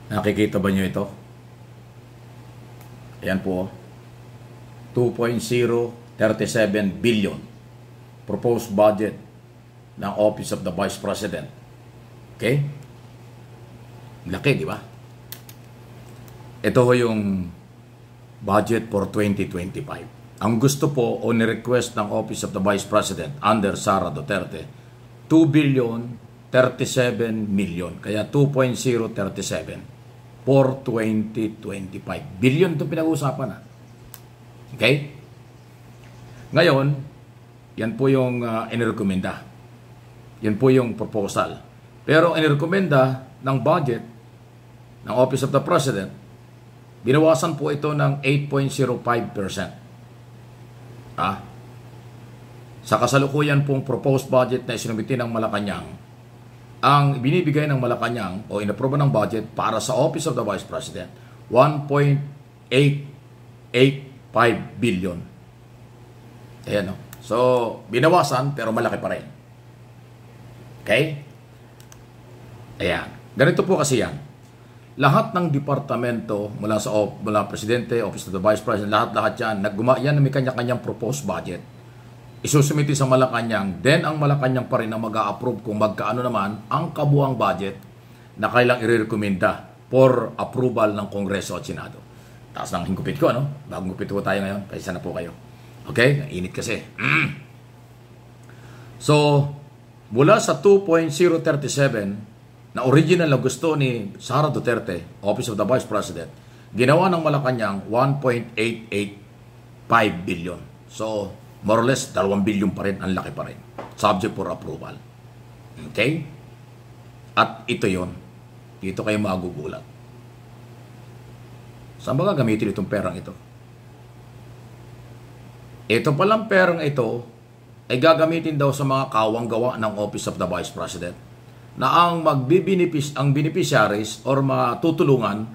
Nakikita ba nyo ito? Ayan po. 2.037 billion proposed budget ng Office of the Vice President. Okay? Laki, di ba? Ito ho yung budget for 2025. Ang gusto po o ni-request ng Office of the Vice President under Sara Duterte, 2 billion 37 million. Kaya 2.037 for 2025. Billion ito pinag-uusapan na. Okay? Ngayon, yan po yung inirekomenda. Yan po yung proposal. Pero inirekomenda ng budget ng Office of the President, binawasan po ito ng 8.05%. Sa kasalukuyan pong proposed budget na isinumiti ng Malacanang, ang binibigay ng Malacanang o inaproba ng budget para sa Office of the Vice President, 1.885 billion. Ayan, no? So, binawasan pero malaki pa rin. Okay? Ayan. Ganito po kasi yan. Lahat ng departamento mula Presidente, Office of the Vice President, lahat-lahat yan, yan na may kanya-kanyang proposed budget. Isusumiti sa Malacanang, then ang Malacanang pa rin ang mag-a-approve kung magkaano naman ang kabuang budget na kailang i-rekomenda for approval ng Kongreso at Senado. Taas ng hingupit ko, ano? Bagong gupit ko tayo ngayon, kaysa na po kayo. Okay? Nainit kasi. So, mula sa 2.037 na original na gusto ni Sara Duterte, Office of the Vice President, ginawa ng Malacanang 1.885 billion. So, more or less, 2 billion pa rin, ang laki pa rin. Subject for approval. Okay? At ito yon. Dito kayo magugulat. Saan ba gagamitin itong perang ito? Ito palang perang ito ay gagamitin daw sa mga kawang-gawa ng Office of the Vice President na ang beneficiaries or matutulungan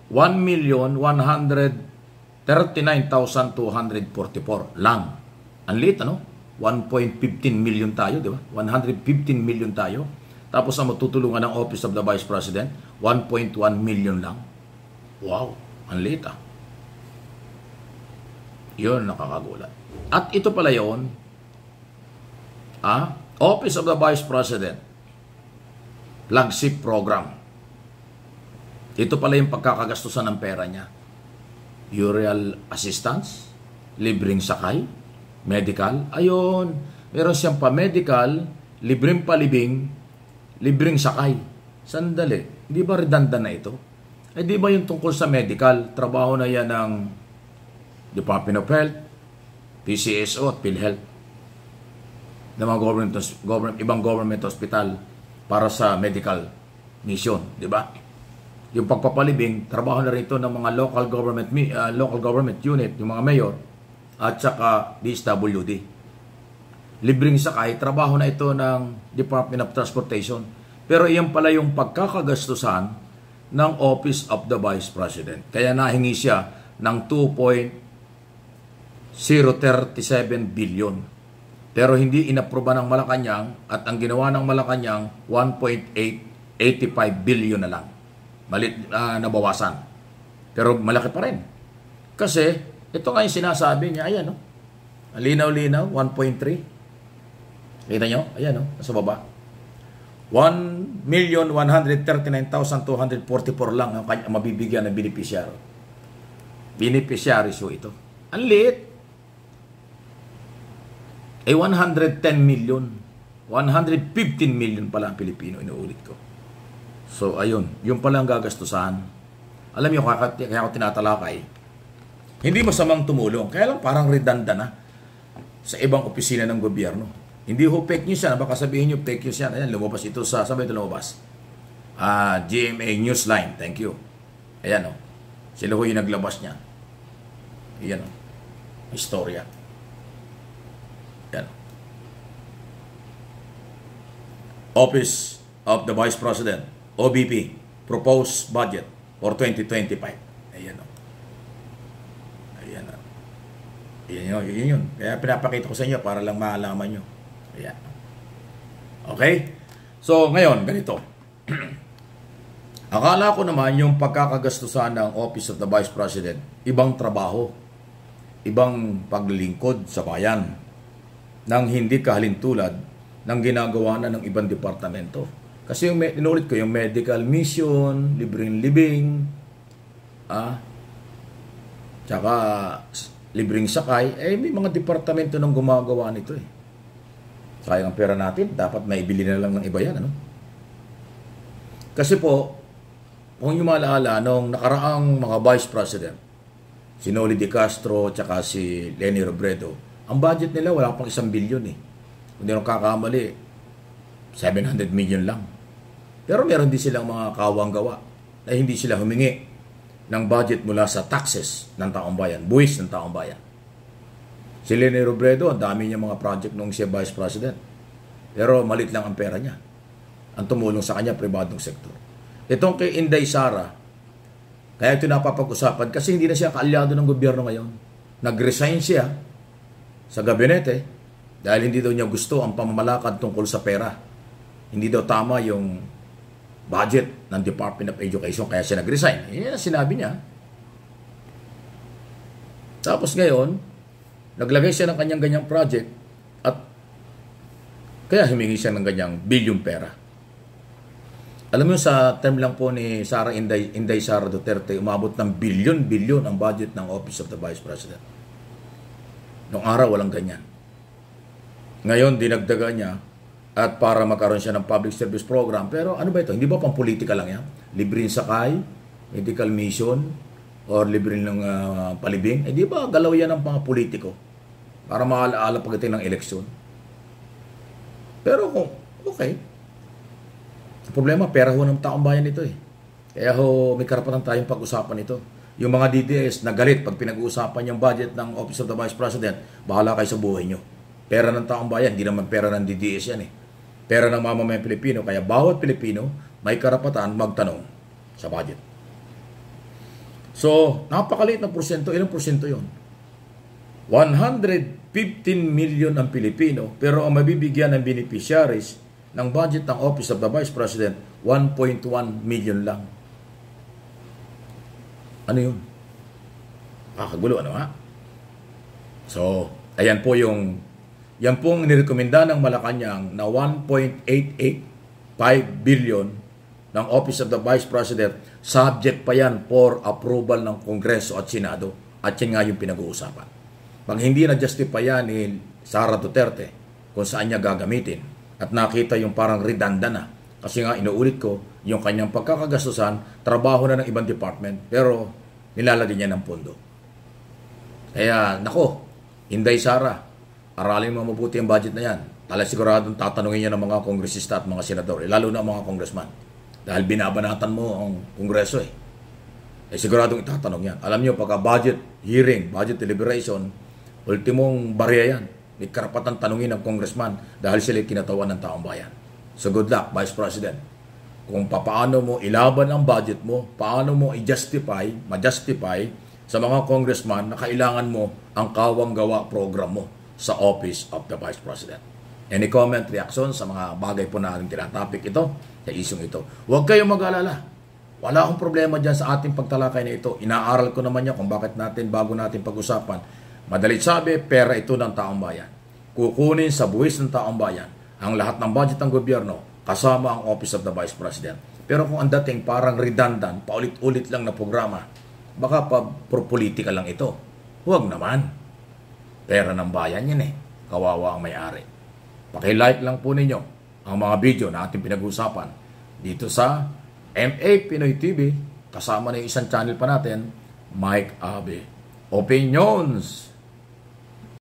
1,139,244 lang. Ang liit, ano? 1.15 million tayo, di ba? 115 million tayo. Tapos ang matutulungan ng Office of the Vice President, 1.1 million lang. Wow, ang liit ah. Yun, nakakagulat. At ito pala yun, Office of the Vice President, flagship program. Ito pala yung pagkakagastusan ng pera niya. Burial assistance, libreng sakay, medical, ayun, meron siyang pa-medical, libreng palibing, libreng sakay. Sandali, hindi ba redundant na ito? Eh di ba yung tungkol sa medical, trabaho na yan ng Department of Health, PCSO at PhilHealth, ng mga ibang government hospital para sa medical mission, di ba? Yung pagpapalibing, trabaho na rin ito ng mga local government unit, yung mga mayor, at saka DSWD. Libreng sakay, trabaho na ito ng Department of Transportation. Pero iyan pala yung pagkakagastusan ng Office of the Vice President. Kaya nahingi siya ng 2.037 billion. Pero hindi inaproba ng Malacanang at ang ginawa ng Malacanang 1.885 billion na lang. Nabawasan. Pero malaki pa rin. Kasi ito nga yung sinasabi niya, ayan, no? Linaw-linaw, 1.3. Kita nyo? Ayan, no? Nasa baba. 1,139,244 lang ang mabibigyan ng beneficiary. Beneficiary so ito. Ang liit. Eh, 110 million. 115 million pala ang Pilipino, inuulit ko. So, ayun. Yung pala ang gagastusan. Alam nyo, kaya ako tinatalakay. Hindi masamang tumulong. Kaya lang parang redundant na sa ibang opisina ng gobyerno. Hindi ho fake news yan. Baka sabihin nyo fake news yan. Ayan, lumabas ito sa, sabi ito lumabas? GMA Newsline. Thank you. Ayan o. Sila ho yung naglabas niya. Ayan o. Istorya. Ayan o. Office of the Vice President, OVP, proposed budget for 2025. Ayan o. Yun yun. Kaya pinapakita ko sa inyo para lang maalaman nyo. Ayan. Okay? So, ngayon, ganito. Akala ko naman yung pagkakagastusan ng Office of the Vice President, ibang trabaho, ibang paglilingkod sa bayan, nang hindi kahalintulad ng ginagawa na ng ibang departamento. Kasi yung inulit ko, yung medical mission, libreng libing, tsaka libreng sakay, may mga departamento nang gumagawa nito eh. Sayang ang pera natin, dapat maibili na lang ng iba yan, ano? Kasi po, kung yung maalala, nung nakaraang mga Vice President, si Noli De Castro, tsaka si Leni Robredo, ang budget nila wala pang 1 billion eh. Kung di nung kakamali, 700 million lang. Pero meron din silang mga kawang gawa na hindi sila humingi ng budget mula sa taxes ng taong bayan, buwis ng taong bayan. Si Leni Robredo, ang dami niya mga project nung siya Vice President. Pero malit lang ang pera niya. Ang tumulong sa kanya, pribadong sektor. Itong kay Inday Sara, kaya ito napapag-usapan kasi hindi na siya kaalyado ng gobyerno ngayon. Nag-resign siya sa gabinete dahil hindi daw niya gusto ang pamamalakad tungkol sa pera. Hindi daw tama yung budget ng Department of Education kaya siya nag-resign. Yan ang sinabi niya. Tapos ngayon, naglagay siya ng kanyang ganyang project at kaya humingi siya ng ganyang bilyong pera. Alam mo sa term lang po ni Inday Sara Duterte, umabot ng bilyon-bilyon ang budget ng Office of the Vice President. Noong araw, walang ganyan. Ngayon, dinagdagan niya at para magkaroon siya ng public service program. Pero ano ba ito? Hindi ba pang politika lang yan? Libreng sakay, medical mission, or libreng ng palibing? Di ba galaw yan ng mga politiko para maalaala pagdating ng eleksyon? Pero kung, okay. Ang problema, pera ho ng taong bayan ito eh. Kaya ho, may karapatan tayong pag-usapan ito. Yung mga DDS na galit pag pinag-uusapan yung budget ng Office of the Vice President, bahala kayo sa buhay nyo. Pera ng taong bayan, hindi naman pera ng DDS yan eh. Pera ng mamamayang Pilipino, kaya bawat Pilipino may karapatan magtanong sa budget. So, napakaliit na porsyento. Ilang porsyento yun? 115 million ang Pilipino, pero ang mabibigyan ng beneficiaries ng budget ng Office of the Vice President, 1.1 million lang. Ano yun? Kakagulo, ano ha? So, ayan po yan pong nirekomenda ng Malacanang na 1.885 billion ng Office of the Vice President, subject pa yan for approval ng Kongreso at Senado. At yan nga yung pinag-uusapan. Pag hindi na-justify yan ni Sara Duterte kung saan niya gagamitin, at nakita yung parang redundant na. Kasi nga, inuulit ko, yung kanyang pagkakagastusan, trabaho na ng ibang department, pero nilalagay niya ng pondo. Kaya, nako, Inday Sara, aralin mo mabuti ang budget na yan. Siguradong tatanungin niya ng mga kongresista at mga senador, lalo na mga congressman. Dahil binabanatan mo ang kongreso eh. Siguradong itatanong yan. Alam niyo, pagka budget hearing, budget deliberation, ultimong barya yan. May karapatan tanungin ng congressman dahil sila kinatawan ng taong bayan. So good luck, Vice President. Kung paano mo ilaban ang budget mo, paano mo ma-justify sa mga congressman na kailangan mo ang kawang-gawa program mo sa Office of the Vice President. Any comment, reaction sa mga bagay po na ating tinatapik ito, sa isyong ito. Huwag kayong mag-alala. Wala akong problema dyan sa ating pagtalakay na ito. Inaaral ko naman yan kung bakit bago natin pag-usapan. Madalit sabi, pera ito ng taong bayan. Kukunin sa buwis ng taong bayan ang lahat ng budget ng gobyerno kasama ang Office of the Vice President. Pero kung ang dating parang redundant, paulit-ulit lang na programa, baka politika lang ito. Huwag naman. Pera ng bayan yan eh. Kawawa ang may-ari. Paki-like lang po ninyo ang mga video na ating pinag-uusapan dito sa MA Pinoy TV. Kasama na yung isang channel pa natin, Mike Abe. Opinions